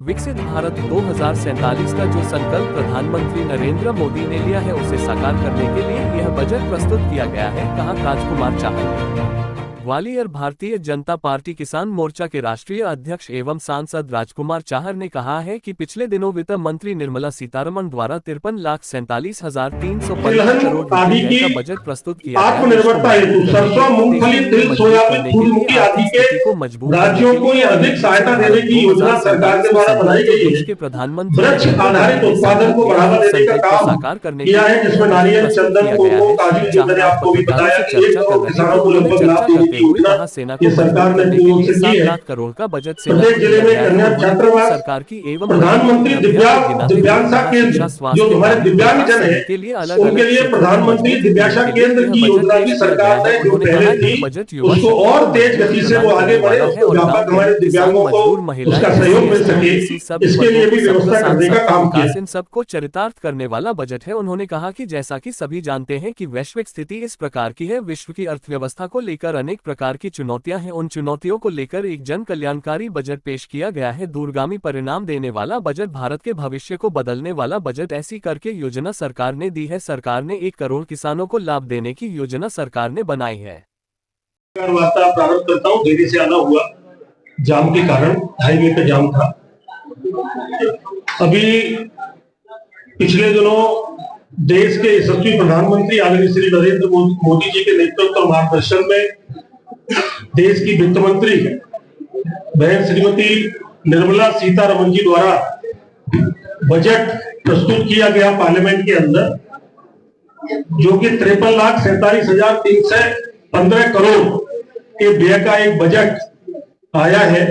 विकसित भारत 2047 का जो संकल्प प्रधानमंत्री नरेंद्र मोदी ने लिया है उसे साकार करने के लिए यह बजट प्रस्तुत किया गया है, कहा राजकुमार चाहर। ग्वालियर भारतीय जनता पार्टी किसान मोर्चा के राष्ट्रीय अध्यक्ष एवं सांसद राजकुमार चाहर ने कहा है कि पिछले दिनों वित्त मंत्री निर्मला सीतारमण द्वारा 53,47,315 करोड़ रुपए का बजट प्रस्तुत किया गया। आत्मनिर्भरता हेतु सरसों, मूंगफली, तिल, सोयाबीन, सूरजमुखी आदि के राज्यों को अधिक सहायता देने की योजना सरकार के द्वारा बनाई गई है। प्रधानमंत्री वृक्ष आधारित उत्पादन को बढ़ावा देने का काम साकार करने किया है, जिसमें नारियल, चंदन, कोको, काजू, जो मैंने आपको भी बताया कि 1 करोड़ किसानों को लगभग लाभ देने की योजना ये सरकार ने पूर्ण से की है। 7 करोड़ का बजट से प्रत्येक जिले में कन्या छात्रावास, सरकार की एवं प्रधानमंत्री दिव्यांगता केंद्र, जो हमारे दिव्यांगजन है उनके लिए प्रधानमंत्री दिव्यांगता केंद्र की योजना भी सरकार ने जो पहले थी उसको और तेज गति से वो आगे बढ़े, उसको व्यापक हमारे दिव्यांगों को उसका सहयोग मिल सके, इसके लिए भी व्यवस्था करने का काम किया। इन सबको चरितार्थ करने वाला बजट है। उन्होंने कहा कि जैसा कि सभी जानते हैं कि वैश्विक स्थिति इस प्रकार की है, विश्व की अर्थव्यवस्था को लेकर अनेक प्रकार की चुनौतियां हैं। उन चुनौतियों को लेकर एक जन कल्याणकारी बजट पेश किया गया है, दूरगामी परिणाम देने वाला बजट, भारत के भविष्य को बदलने वाला बजट। ऐसी करके योजना सरकार ने दी है। सरकार ने 1 करोड़ किसानों को लाभ देने की योजना सरकार ने बनाई है। वार्ता प्रारंभ करता हूं। देरी से आना हुआ, जाम के कारण, हाईवे पे जाम था। अभी पिछले दिनों देश के यशस्वी प्रधानमंत्री आदरणीय श्री नरेंद्र मोदी जी के नेतृत्व और मार्गदर्शन में देश की वित्त मंत्री बहन श्रीमती निर्मला सीतारमण जी द्वारा बजट प्रस्तुत किया गया पार्लियामेंट के अंदर, जो कि 53,47,315 करोड़ के व्यय का एक बजट आया है।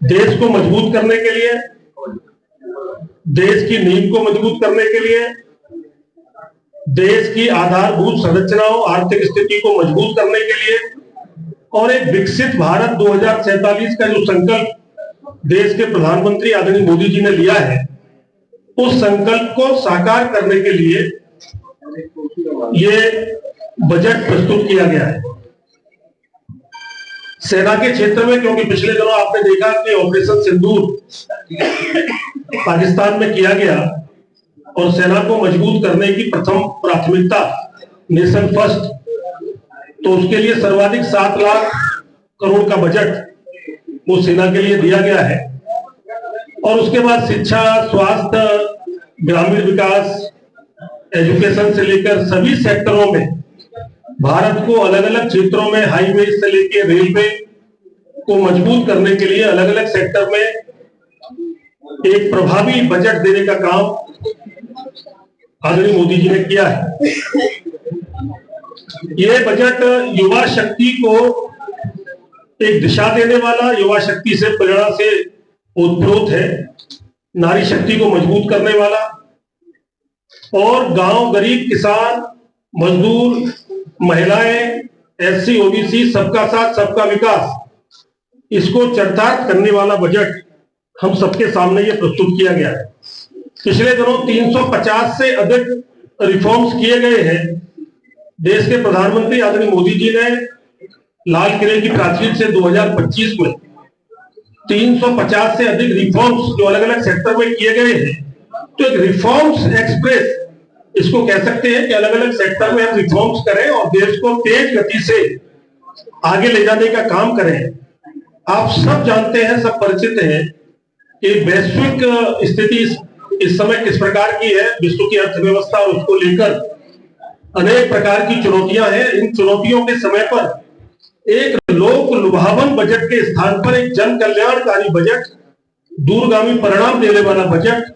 देश को मजबूत करने के लिए, देश की नींव को मजबूत करने के लिए, देश की आधारभूत संरचनाओं, आर्थिक स्थिति को मजबूत करने के लिए और एक विकसित भारत 2047 का जो संकल्प देश के प्रधानमंत्री आदरणीय मोदी जी ने लिया है, उस संकल्प को साकार करने के लिए ये बजट प्रस्तुत किया गया है। सेना के क्षेत्र में, क्योंकि पिछले दिनों आपने देखा कि ऑपरेशन सिंदूर पाकिस्तान में किया गया और सेना को मजबूत करने की प्रथम प्राथमिकता नेशन फर्स्ट, तो उसके लिए सर्वाधिक 7 लाख करोड़ का बजट वो सेना के लिए दिया गया है। और उसके बाद शिक्षा, स्वास्थ्य, ग्रामीण विकास, एजुकेशन से लेकर सभी सेक्टरों में भारत को अलग अलग क्षेत्रों में, हाईवे से लेकर रेलवे को मजबूत करने के लिए अलग अलग सेक्टर में एक प्रभावी बजट देने का काम आदरणीय मोदी जी ने किया है। यह बजट युवा शक्ति को एक दिशा देने वाला, युवा शक्ति से प्रेरणा से उत्प्रोत है, नारी शक्ति को मजबूत करने वाला और गांव, गरीब, किसान, मजदूर, महिलाएं, एससी, ओबीसी, सबका साथ सबका विकास, इसको चरितार्थ करने वाला बजट हम सबके सामने ये प्रस्तुत किया गया है। पिछले दिनों 350 से अधिक रिफॉर्म्स किए गए हैं। देश के प्रधानमंत्री आदरणीय मोदी जी ने लाल किले की प्राचीर से 2025 में 350 से अधिक रिफॉर्म्स जो अलग अलग सेक्टर में किए गए हैं, तो एक रिफॉर्म्स एक्सप्रेस इसको कह सकते हैं कि अलग अलग सेक्टर में हम रिफॉर्म्स करें और देश को तेज गति से आगे ले जाने का काम करें। आप सब जानते हैं, सब परिचित हैं कि वैश्विक स्थिति इस समय किस प्रकार की है, विश्व की अर्थव्यवस्था और उसको लेकर अनेक प्रकार की चुनौतियां हैं। इन चुनौतियों के समय पर एक लोक लुभावन बजट के स्थान पर एक जन कल्याणकारी बजट, दूरगामी परिणाम देने वाला बजट,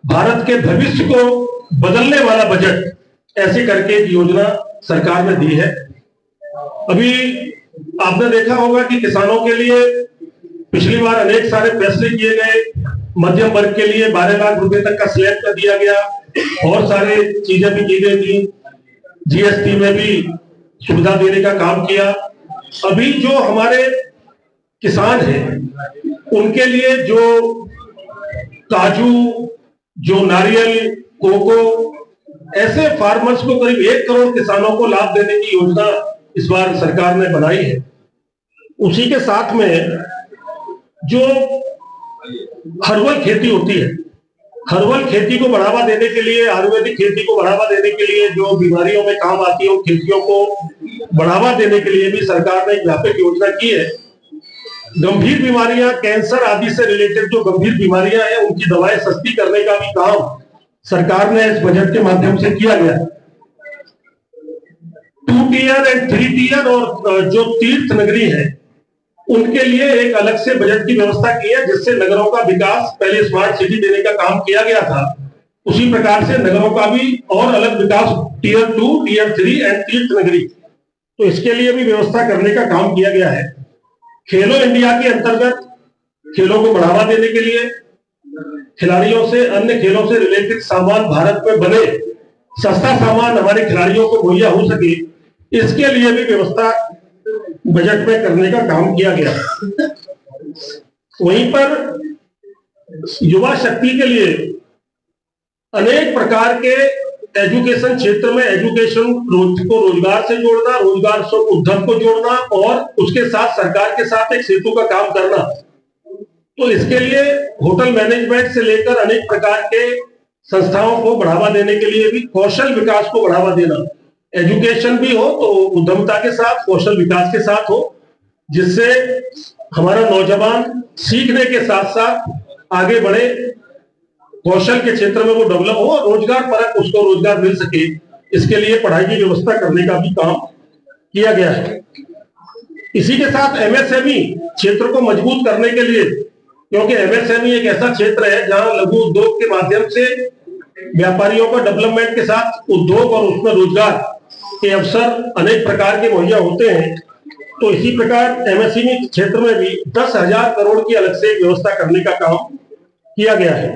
भारत के भविष्य को बदलने वाला बजट, ऐसे करके एक योजना सरकार ने दी है। अभी आपने देखा होगा कि किसानों के लिए पिछली बार अनेक सारे फैसले किए गए। मध्यम वर्ग के लिए 12 लाख रुपए तक का स्लैब कर दिया गया और सारे चीजें भी की गई थी। जीएसटी में भी सुविधा देने का काम किया। अभी जो हमारे किसान हैं उनके लिए जो काजू, जो नारियल, कोको, ऐसे फार्मर्स को करीब 1 करोड़ किसानों को लाभ देने की योजना इस बार सरकार ने बनाई है। उसी के साथ में जो हर्बल खेती होती है। हर्बल खेती को बढ़ावा देने के लिए, आयुर्वेदिक खेती को बढ़ावा देने के लिए, जो बीमारियों में काम आती है उन खेतियों को बढ़ावा देने के लिए भी सरकार ने एक व्यापक योजना की है। गंभीर बीमारियां, कैंसर आदि से रिलेटेड जो गंभीर बीमारियां हैं उनकी दवाएं सस्ती करने का भी काम सरकार ने इस बजट के माध्यम से किया गया। 2 टियर एंड 3 टियर और जो तीर्थ नगरी है उनके लिए एक अलग से बजट की व्यवस्था की है, जिससे नगरों का विकास, पहले स्मार्ट सिटी देने का काम किया गया था, उसी प्रकार से नगरों का भी और अलग विकास, टियर 2, टियर 3 एंड तीर्थ नगरी, तो इसके लिए भी व्यवस्था करने का काम किया गया है। खेलो इंडिया के अंतर्गत खेलों को बढ़ावा देने के लिए, खिलाड़ियों से, अन्य खेलों से रिलेटेड सामान भारत में बने, सस्ता सामान हमारे खिलाड़ियों को मुहैया हो सके, इसके लिए भी व्यवस्था बजट में करने का काम किया गया। वहीं पर युवा शक्ति के लिए अनेक प्रकार के एजुकेशन क्षेत्र में, एजुकेशन को रोजगार से जोड़ना, रोजगार से उद्यम को जोड़ना और उसके साथ सरकार के साथ एक सेतु का काम करना, तो इसके लिए होटल मैनेजमेंट से लेकर अनेक प्रकार के संस्थाओं को बढ़ावा देने के लिए भी कौशल विकास को बढ़ावा देना, एजुकेशन भी हो तो उद्यमता के साथ, कौशल विकास के साथ हो, जिससे हमारा नौजवान सीखने के साथ साथ आगे बढ़े, कौशल के क्षेत्र में वो डेवलप हो, रोजगार परक उसको रोजगार मिल सके, इसके लिए पढ़ाई की व्यवस्था करने का भी काम किया गया है। इसी के साथ एमएसएमई क्षेत्र को मजबूत करने के लिए, क्योंकि एमएसएमई एक ऐसा क्षेत्र है जहां लघु उद्योग के माध्यम से व्यापारियों को डेवलपमेंट के साथ उद्योग और उसमें रोजगार के अवसर अनेक प्रकार के मुहैया होते हैं, तो इसी प्रकार एमएसएमई क्षेत्र में भी 10,000 करोड़ की अलग से व्यवस्था करने का काम किया गया है।